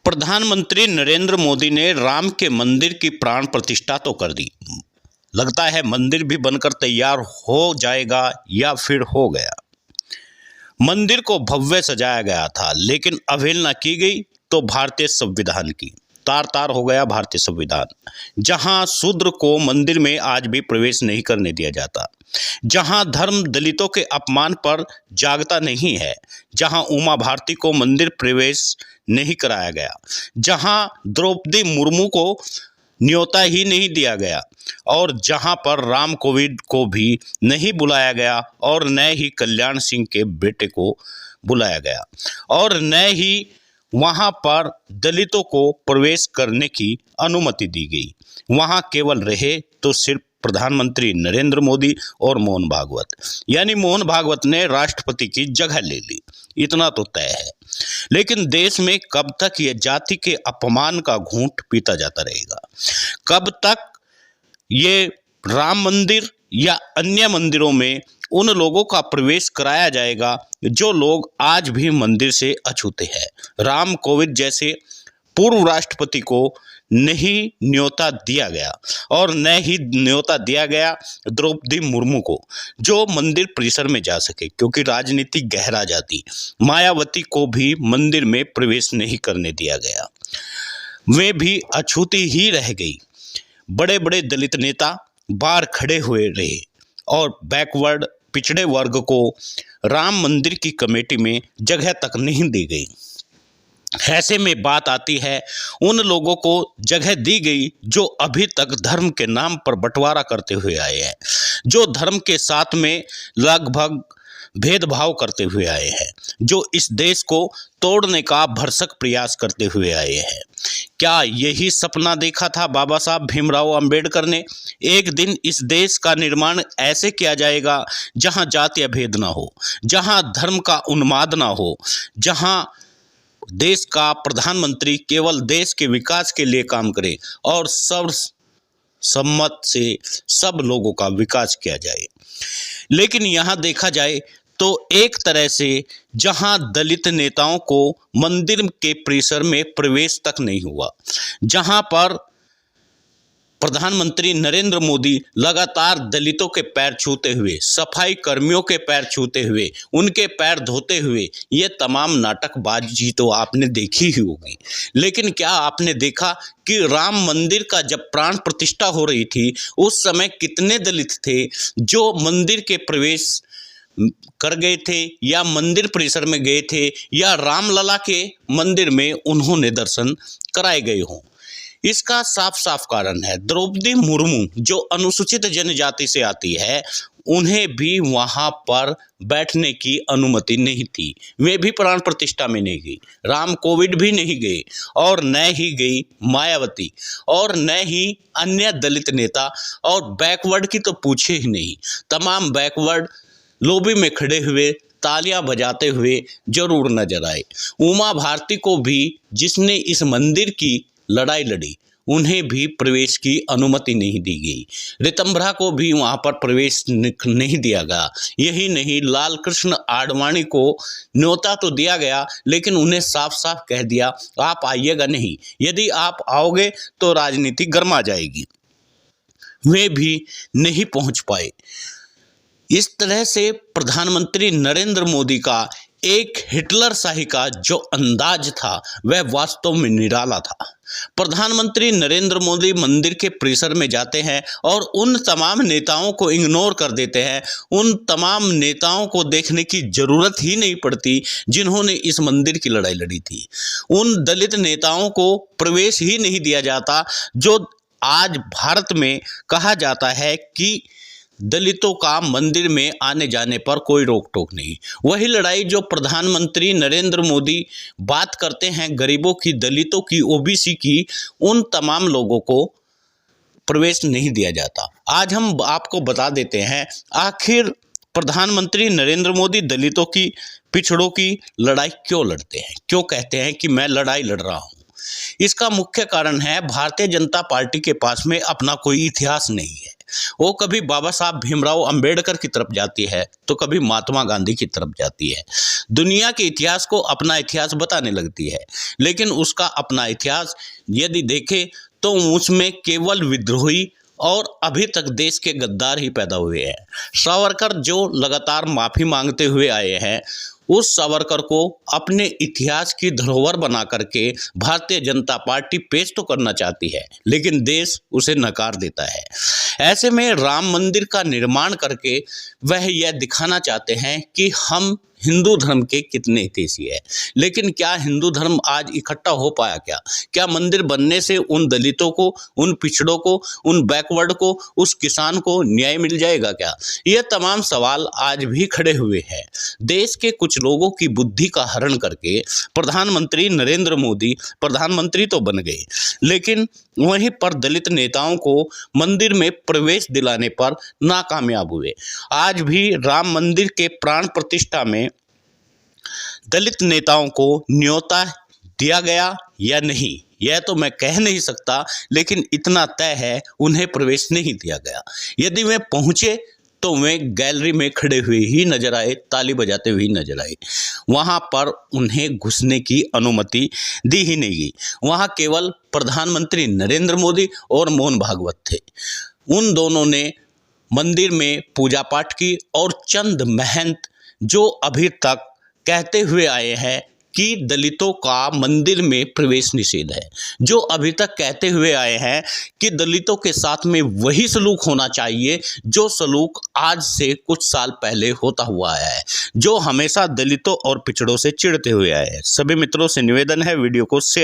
प्रधानमंत्री नरेंद्र मोदी ने राम के मंदिर की प्राण प्रतिष्ठा तो कर दी। लगता है मंदिर भी बनकर तैयार हो जाएगा या फिर हो गया। मंदिर को भव्य सजाया गया था, लेकिन अवहेलना की गई तो भारतीय संविधान की। तार तार हो गया भारतीय संविधान। जहां शूद्र को मंदिर में आज भी प्रवेश नहीं करने दिया जाता, जहां धर्म दलितों के अपमान पर जागता नहीं है, जहां उमा भारती को मंदिर प्रवेश नहीं कराया गया, जहां द्रौपदी मुर्मू को न्योता ही नहीं दिया गया, और जहां पर राम कोविंद को भी नहीं बुलाया गया, और न ही कल्याण सिंह के बेटे को बुलाया गया, और न ही वहां पर दलितों को प्रवेश करने की अनुमति दी गई। वहां केवल रहे तो सिर्फ प्रधानमंत्री नरेंद्र मोदी और मोहन भागवत, यानी मोहन भागवत ने राष्ट्रपति की जगह ले ली, इतना तो तय है। लेकिन देश में कब तक ये जाति के अपमान का घूंट पीता जाता रहेगा? कब तक ये राम मंदिर या अन्य मंदिरों में उन लोगों का प्रवेश कराया जाएगा जो लोग आज भी मंदिर से अछूते हैं? राम कोविंद जैसे पूर्व राष्ट्रपति को नहीं न्योता दिया गया, और न ही न्योता दिया गया द्रौपदी मुर्मू को, जो मंदिर परिसर में जा सके, क्योंकि राजनीति गहरा जाती। मायावती को भी मंदिर में प्रवेश नहीं करने दिया गया, वे भी अछूती ही रह गई। बड़े बड़े दलित नेता बाहर खड़े हुए रहे, और बैकवर्ड पिछड़े वर्ग को राम मंदिर की कमेटी में जगह तक नहीं दी गई। ऐसे में बात आती है उन लोगों को जगह दी गई जो अभी तक धर्म के नाम पर बंटवारा करते हुए आए हैं, जो धर्म के साथ में लगभग भेदभाव करते हुए आए हैं, जो इस देश को तोड़ने का भरसक प्रयास करते हुए आए हैं। क्या यही सपना देखा था बाबा साहब भीमराव अंबेडकर ने? एक दिन इस देश का निर्माण ऐसे किया जाएगा जहां जातीय भेद ना हो, जहां धर्म का उन्माद ना हो, जहां देश का प्रधानमंत्री केवल देश के विकास के लिए काम करे और सर्वसम्मत से सब लोगों का विकास किया जाए। लेकिन यहाँ देखा जाए तो एक तरह से जहां दलित नेताओं को मंदिर के परिसर में प्रवेश तक नहीं हुआ, जहां पर प्रधानमंत्री नरेंद्र मोदी लगातार दलितों के पैर छूते हुए, सफाई कर्मियों के पैर छूते हुए, उनके पैर धोते हुए, ये तमाम नाटकबाजी तो आपने देखी ही होगी। लेकिन क्या आपने देखा कि राम मंदिर का जब प्राण प्रतिष्ठा हो रही थी, उस समय कितने दलित थे जो मंदिर के प्रवेश कर गए थे, या मंदिर परिसर में गए थे, या रामलला के मंदिर में उन्होंने दर्शन कराए गए हों? इसका साफ साफ कारण है द्रौपदी मुर्मू जो अनुसूचित जनजाति से आती है, उन्हें भी वहां पर बैठने की अनुमति नहीं थी। वे भी प्राण प्रतिष्ठा में नहीं गई, राम कोविंद भी नहीं गए, और न ही गई मायावती, और न ही अन्य दलित नेता, और बैकवर्ड की तो पूछे ही नहीं। तमाम बैकवर्ड लॉबी में खड़े हुए तालियां बजाते हुए जरूर नजर आए। उमा भारती को भी, जिसने इस मंदिर की लड़ाई लड़ी, उन्हें भी प्रवेश की अनुमति नहीं दी गई। ऋतंभरा को भी वहां पर प्रवेश नहीं दिया गया। यही नहीं, लाल कृष्ण आडवाणी को न्योता तो दिया गया, लेकिन उन्हें साफ साफ कह दिया आप आइएगा नहीं, यदि आप आओगे तो राजनीति गर्मा जाएगी। वे भी नहीं पहुंच पाए। इस तरह से प्रधानमंत्री नरेंद्र मोदी का एक हिटलर शाही का जो अंदाज था वह वास्तव में निराला था। प्रधानमंत्री नरेंद्र मोदी मंदिर के परिसर में जाते हैं और उन तमाम नेताओं को इग्नोर कर देते हैं, उन तमाम नेताओं को देखने की जरूरत ही नहीं पड़ती जिन्होंने इस मंदिर की लड़ाई लड़ी थी। उन दलित नेताओं को प्रवेश ही नहीं दिया जाता जो आज भारत में कहा जाता है कि दलितों का मंदिर में आने जाने पर कोई रोक टोक नहीं। वही लड़ाई जो प्रधानमंत्री नरेंद्र मोदी बात करते हैं गरीबों की, दलितों की, ओबीसी की, उन तमाम लोगों को प्रवेश नहीं दिया जाता। आज हम आपको बता देते हैं आखिर प्रधानमंत्री नरेंद्र मोदी दलितों की, पिछड़ों की लड़ाई क्यों लड़ते हैं, क्यों कहते हैं कि मैं लड़ाई लड़ रहा हूँ। इसका मुख्य कारण है भारतीय जनता पार्टी के पास में अपना कोई इतिहास नहीं है। वो कभी बाबा साहब भीमराव अंबेडकर की तरफ जाती है तो कभी महात्मा गांधी की तरफ जाती है। दुनिया के इतिहास को अपना इतिहास बताने लगती है, लेकिन उसका अपना इतिहास यदि देखें तो उसमें केवल विद्रोही और अभी तक देश के गद्दार ही पैदा हुए हैं। सावरकर जो लगातार माफ़ी मांगते हुए आए हैं, उस सावरकर को अपने इतिहास की धरोहर बना करके भारतीय जनता पार्टी पेश तो करना चाहती है, लेकिन देश उसे नकार देता है। ऐसे में राम मंदिर का निर्माण करके वह यह दिखाना चाहते हैं कि हम हिंदू धर्म के कितने हितैषी है। लेकिन क्या हिंदू धर्म आज इकट्ठा हो पाया? क्या मंदिर बनने से उन दलितों को, उन पिछड़ों को, उन बैकवर्ड को, उस किसान को न्याय मिल जाएगा क्या? ये तमाम सवाल आज भी खड़े हुए हैं। देश के कुछ लोगों की बुद्धि का हरण करके प्रधानमंत्री नरेंद्र मोदी प्रधानमंत्री तो बन गए, लेकिन वहीं पर दलित नेताओं को मंदिर में प्रवेश दिलाने पर नाकामयाब हुए। आज भी राम मंदिर के प्राण प्रतिष्ठा में दलित नेताओं को न्योता दिया गया या नहीं, यह तो मैं कह नहीं सकता, लेकिन इतना तय है उन्हें प्रवेश नहीं दिया गया। यदि वे पहुंचे तो वे गैलरी में खड़े हुए ही नजर आए, ताली बजाते हुए नजर आए। वहां पर उन्हें घुसने की अनुमति दी ही नहीं गई। वहां केवल प्रधानमंत्री नरेंद्र मोदी और मोहन भागवत थे। उन दोनों ने मंदिर में पूजा पाठ की और चंद महंत जो अभी तक कहते हुए आए हैं कि दलितों का मंदिर में प्रवेश निषेध है, जो अभी तक कहते हुए आए हैं कि दलितों के साथ में वही सलूक होना चाहिए जो सलूक आज से कुछ साल पहले होता हुआ आया है, जो हमेशा दलितों और पिछड़ों से चिढ़ते हुए आए हैं। सभी मित्रों से निवेदन है, वीडियो को शेयर